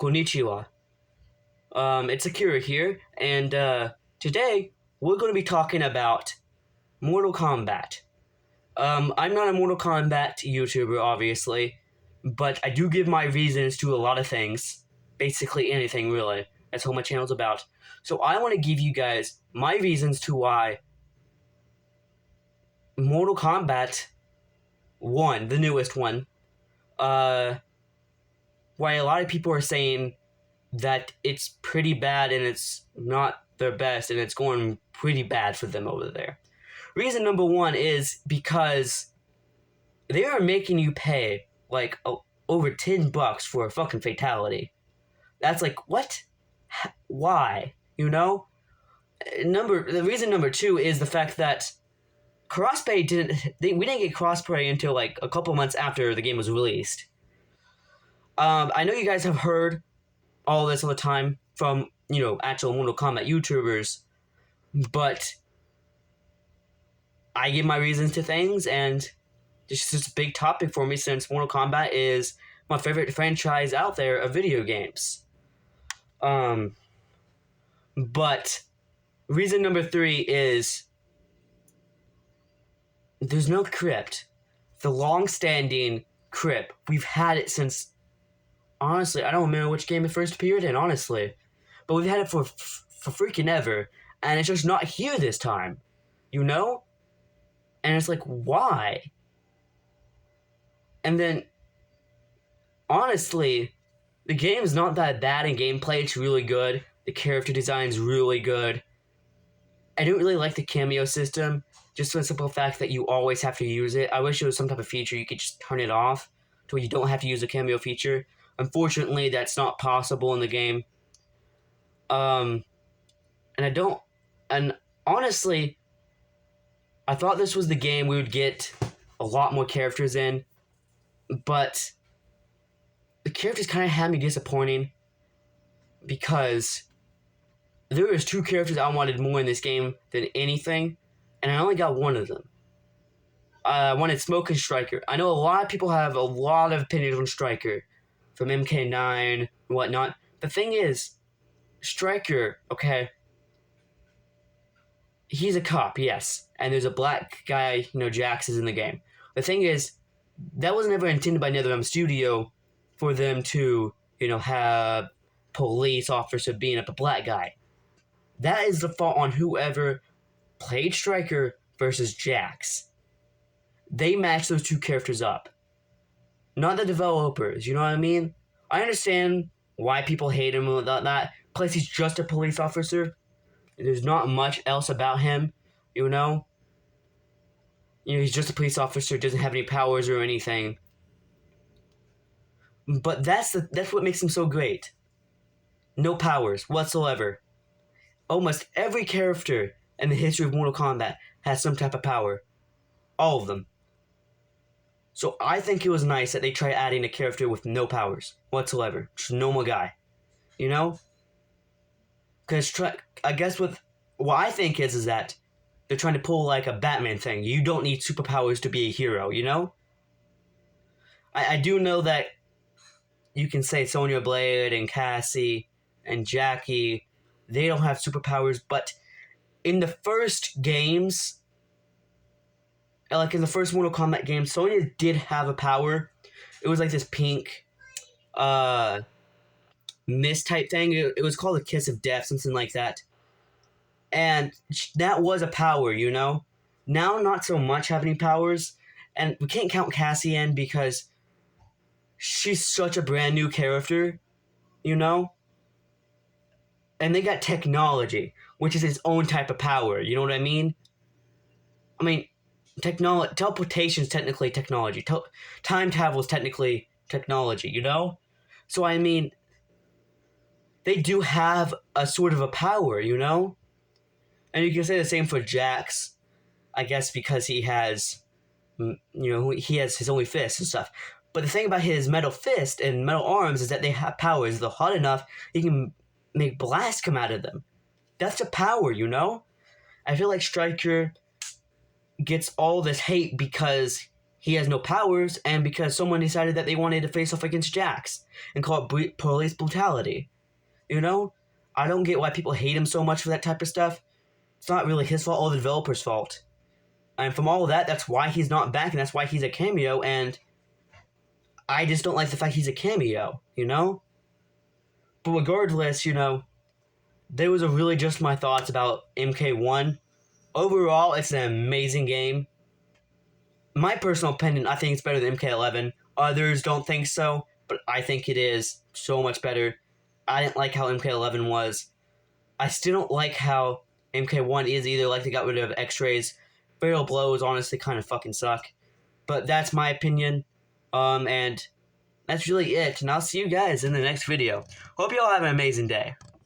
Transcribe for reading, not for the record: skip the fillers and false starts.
Konnichiwa. It's Akira here, and today we're going to be talking about Mortal Kombat. I'm not a Mortal Kombat YouTuber, obviously, but I do give my reasons to a lot of things. Basically anything, really. That's what my channel's about. So I want to give you guys my reasons to why Mortal Kombat 1, the newest one, why a lot of people are saying that it's pretty bad and it's not their best and it's going pretty bad for them over there. Reason number one is because they are making you pay like over $10 for a fucking fatality. That's like, what? Why? You know? The reason number two is the fact that we didn't get crossplay until like a couple months after the game was released. I know you guys have heard all this all the time from, actual Mortal Kombat YouTubers, but I give my reasons to things, and it's just a big topic for me since Mortal Kombat is my favorite franchise out there of video games. But reason number three is there's no crypt. The long-standing crypt. We've had it since, honestly, I don't remember which game it first appeared in, honestly. But we've had it for freaking ever. And it's just not here this time. You know? And it's like, why? And then, honestly, the game's not that bad in gameplay. It's really good. The character design's really good. I don't really like the cameo system, just for the simple fact that you always have to use it. I wish there was some type of feature you could just turn it off, to where you don't have to use the cameo feature. Unfortunately, that's not possible in the game. And honestly, I thought this was the game we would get a lot more characters in, but the characters kind of had me disappointing because there was two characters I wanted more in this game than anything, and I only got one of them. I wanted Smoke and Striker. I know a lot of people have a lot of opinions on Striker, from MK9 and whatnot. The thing is, Striker, okay, he's a cop, yes, and there's a black guy, Jax is in the game. The thing is, that was never intended by NetherRealm Studio for them to, have police officer being up a black guy. That is the fault on whoever played Striker versus Jax. They matched those two characters up. Not the developers, you know what I mean? I understand why people hate him and that. Plus, he's just a police officer. There's not much else about him, he's just a police officer, doesn't have any powers or anything. But that's what makes him so great. No powers whatsoever. Almost every character in the history of Mortal Kombat has some type of power. All of them. So I think it was nice that they tried adding a character with no powers whatsoever. Just a normal guy. Because I guess what I think is that they're trying to pull like a Batman thing. You don't need superpowers to be a hero, I do know that you can say Sonya Blade and Cassie and Jackie, they don't have superpowers, but in the first games, like in the first Mortal Kombat game, Sonya did have a power. It was like this pink mist type thing. It was called a Kiss of Death, something like that. And that was a power, Now, not so much have any powers. And we can't count Cassie in because she's such a brand new character, And they got technology, which is its own type of power, you know what I mean? I mean, teleportation is technically technology. Time travel is technically technology, So, I mean, they do have a sort of a power, And you can say the same for Jax, I guess, because he has, he has his only fist and stuff. But the thing about his metal fist and metal arms is that they have powers. They're hot enough, he can make blasts come out of them. That's a power, I feel like Striker gets all this hate because he has no powers, and because someone decided that they wanted to face off against Jax and call it police brutality. You know? I don't get why people hate him so much for that type of stuff. It's not really his fault or the developer's fault. And from all of that, that's why he's not back, and that's why he's a cameo, and I just don't like the fact he's a cameo, you know? But regardless, you know, there was a really just my thoughts about MK1. Overall, it's an amazing game. My personal opinion, I think it's better than MK11. Others don't think so, but I think it is so much better. I didn't like how MK11 was. I still don't like how MK1 is either. Like, they got rid of X-rays. Fatal blows honestly kind of fucking suck. But that's my opinion. And that's really it. And I'll see you guys in the next video. Hope you all have an amazing day.